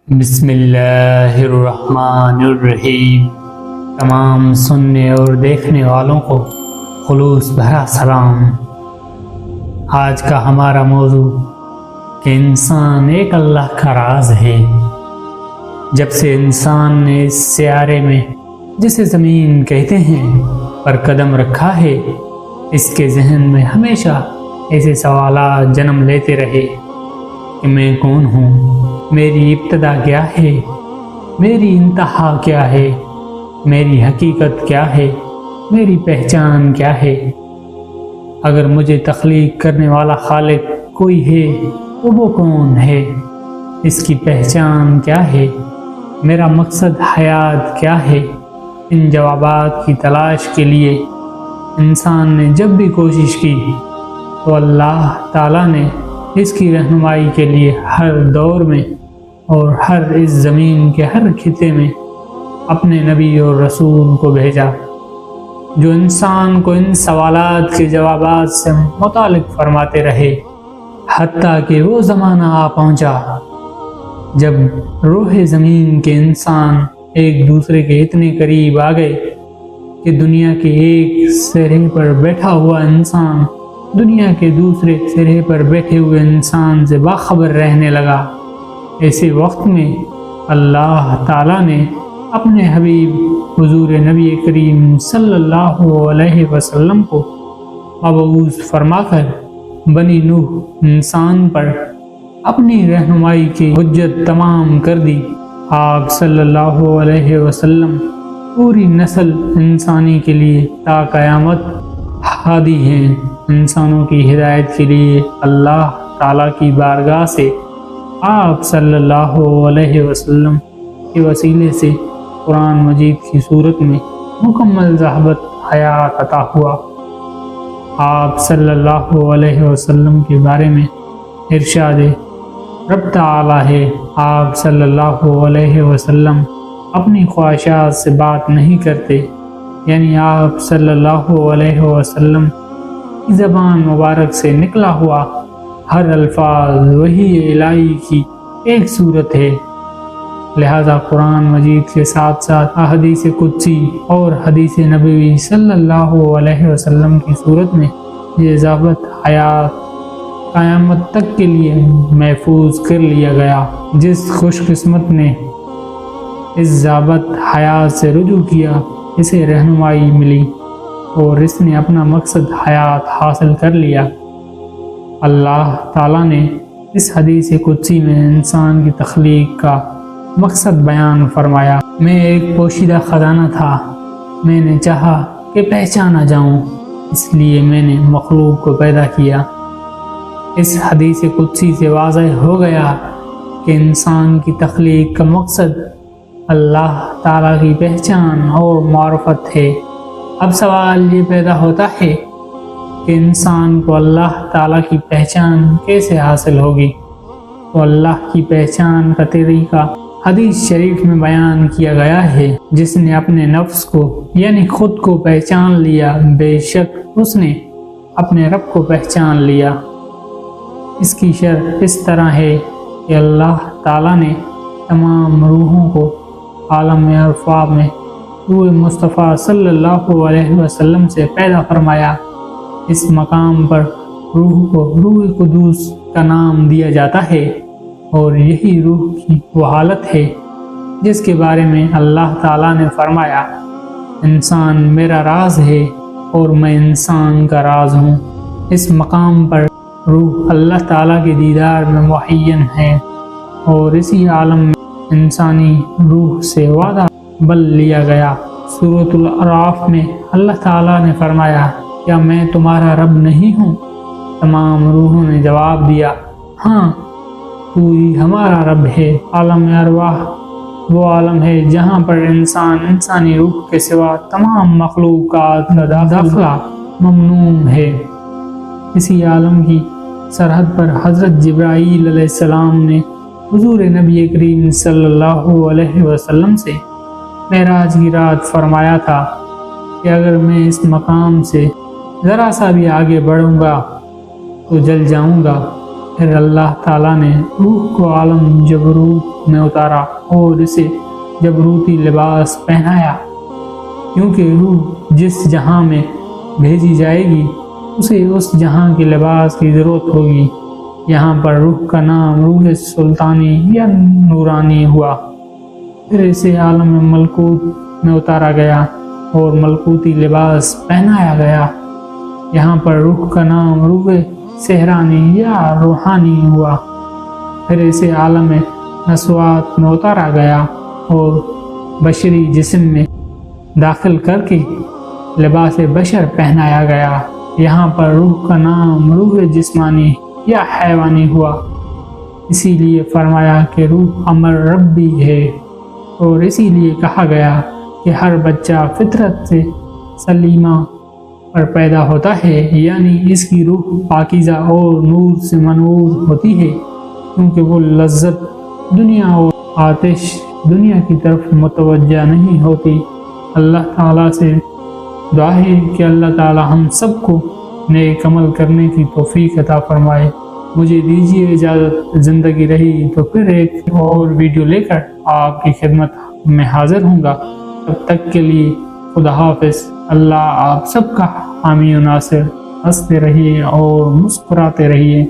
بسم اللہ الرحمن الرحیم۔ تمام سننے اور دیکھنے والوں کو خلوص بھرا سلام۔ آج کا ہمارا موضوع کہ انسان ایک اللہ کا راز ہے۔ جب سے انسان نے اس سیارے میں جسے زمین کہتے ہیں پر قدم رکھا ہے، اس کے ذہن میں ہمیشہ ایسے سوالات جنم لیتے رہے کہ میں کون ہوں، میری ابتدا کیا ہے، میری انتہا کیا ہے، میری حقیقت کیا ہے، میری پہچان کیا ہے۔ اگر مجھے تخلیق کرنے والا خالق کوئی ہے تو وہ کون ہے، اس کی پہچان کیا ہے، میرا مقصد حیات کیا ہے۔ ان جوابات کی تلاش کے لیے انسان نے جب بھی کوشش کی تو اللہ تعالیٰ نے اس کی رہنمائی کے لیے ہر دور میں اور ہر اس زمین کے ہر خطے میں اپنے نبی اور رسول کو بھیجا، جو انسان کو ان سوالات کے جوابات سے متعلق فرماتے رہے، حتیٰ کہ وہ زمانہ آ پہنچا جب روح زمین کے انسان ایک دوسرے کے اتنے قریب آ گئے کہ دنیا کے ایک سرے پر بیٹھا ہوا انسان دنیا کے دوسرے سرے پر بیٹھے ہوئے انسان سے باخبر رہنے لگا۔ ایسے وقت میں اللہ تعالیٰ نے اپنے حبیب حضور نبی کریم صلی اللہ علیہ وسلم کو مبعوث فرما کر بنی نوح انسان پر اپنی رہنمائی کی حجت تمام کر دی۔ آپ صلی اللہ علیہ وسلم پوری نسل انسانی کے لیے تا قیامت ہادی ہیں۔ انسانوں کی ہدایت کے لیے اللہ تعالیٰ کی بارگاہ سے آپ صلی اللہ علیہ وسلم کے وسیلے سے قرآن مجید کی صورت میں مکمل ذہبت حیات عطا ہوا۔ آپ صلی اللہ علیہ وسلم کے بارے میں ارشاد رب تعالیٰ ہے، آپ صلی اللہ علیہ وسلم اپنی خواہشات سے بات نہیں کرتے، یعنی آپ صلی اللہ علیہ وسلم کی زبان مبارک سے نکلا ہوا ہر الفاظ وحی الہی کی ایک صورت ہے۔ لہذا قرآن مجید کے ساتھ ساتھ احادیث قدسی اور حدیث نبوی صلی اللہ علیہ وسلم کی صورت میں یہ ضابط حیات قیامت تک کے لیے محفوظ کر لیا گیا۔ جس خوش قسمت نے اس ضابط حیات سے رجوع کیا، اسے رہنمائی ملی اور اس نے اپنا مقصد حیات حاصل کر لیا۔ اللہ تعالیٰ نے اس حدیث قدسی میں انسان کی تخلیق کا مقصد بیان فرمایا۔ میں ایک پوشیدہ خزانہ تھا، میں نے چاہا کہ پہچانا جاؤں، اس لیے میں نے مخلوق کو پیدا کیا۔ اس حدیث قدسی سے واضح ہو گیا کہ انسان کی تخلیق کا مقصد اللہ تعالیٰ کی پہچان اور معرفت ہے۔ اب سوال یہ پیدا ہوتا ہے کہ انسان کو اللہ تعالیٰ کی پہچان کیسے حاصل ہوگی؟ تو اللہ کی پہچان کا طریقہ حدیث شریف میں بیان کیا گیا ہے۔ جس نے اپنے نفس کو یعنی خود کو پہچان لیا، بے شک اس نے اپنے رب کو پہچان لیا۔ اس کی شرح اس طرح ہے کہ اللہ تعالیٰ نے تمام روحوں کو عالم ارفاق میں روح مصطفیٰ صلی اللہ علیہ وسلم سے پیدا فرمایا۔ اس مقام پر روح کو روح قدوس کا نام دیا جاتا ہے، اور یہی روح کی وہ حالت ہے جس کے بارے میں اللہ تعالیٰ نے فرمایا، انسان میرا راز ہے اور میں انسان کا راز ہوں۔ اس مقام پر روح اللہ تعالیٰ کے دیدار میں معین ہے، اور اسی عالم میں انسانی روح سے وعدہ بل لیا گیا۔ سورۃ الاعراف میں اللہ تعالیٰ نے فرمایا، کیا میں تمہارا رب نہیں ہوں؟ تمام روحوں نے جواب دیا، ہاں تو ہی ہمارا رب ہے۔ عالم ارواح وہ عالم ہے جہاں پر انسانی روح کے سوا تمام مخلوقات کا داخلہ ممنوع ہے۔ اسی عالم کی سرحد پر حضرت جبرائیل علیہ السلام نے حضور نبی کریم صلی اللہ علیہ وسلم سے معراج کی رات فرمایا تھا کہ اگر میں اس مقام سے ذرا سا بھی آگے بڑھوں گا تو جل جاؤں گا۔ پھر اللہ تعالیٰ نے روح کو عالم جبروت میں اتارا اور اسے جبروتی لباس پہنایا، کیونکہ روح جس جہاں میں بھیجی جائے گی اسے اس جہاں کے لباس کی ضرورت ہوگی۔ یہاں پر روح کا نام روح سلطانی یا نورانی ہوا۔ پھر اسے عالم ملکوت میں اتارا گیا اور ملکوتی لباس پہنایا گیا۔ یہاں پر روح کا نام روح سحرانی یا روحانی ہوا۔ پھر اسے عالم نسوات میں اتارا گیا اور بشری جسم میں داخل کر کے لباس بشر پہنایا گیا۔ یہاں پر روح کا نام روح جسمانی یا حیوانی ہوا۔ اسی لیے فرمایا کہ روح امر ربی ہے، اور اسی لیے کہا گیا کہ ہر بچہ فطرت سے سلیمہ پر پیدا ہوتا ہے، یعنی اس کی روح پاکیزہ اور نور سے منور ہوتی ہے، کیونکہ وہ لذت دنیا اور آتش دنیا کی طرف متوجہ نہیں ہوتی۔ اللہ تعالیٰ سے دعا ہے کہ اللہ تعالیٰ ہم سب کو نیک عمل کرنے کی توفیق عطا فرمائے۔ مجھے دیجیے اجازت، زندگی رہی تو پھر ایک اور ویڈیو لے کر آپ کی خدمت میں حاضر ہوں گا۔ تب تک کے لیے خدا حافظ۔ اللہ آپ سب کا حامی و ناصر۔ ہنستے رہیے اور مسکراتے رہیے۔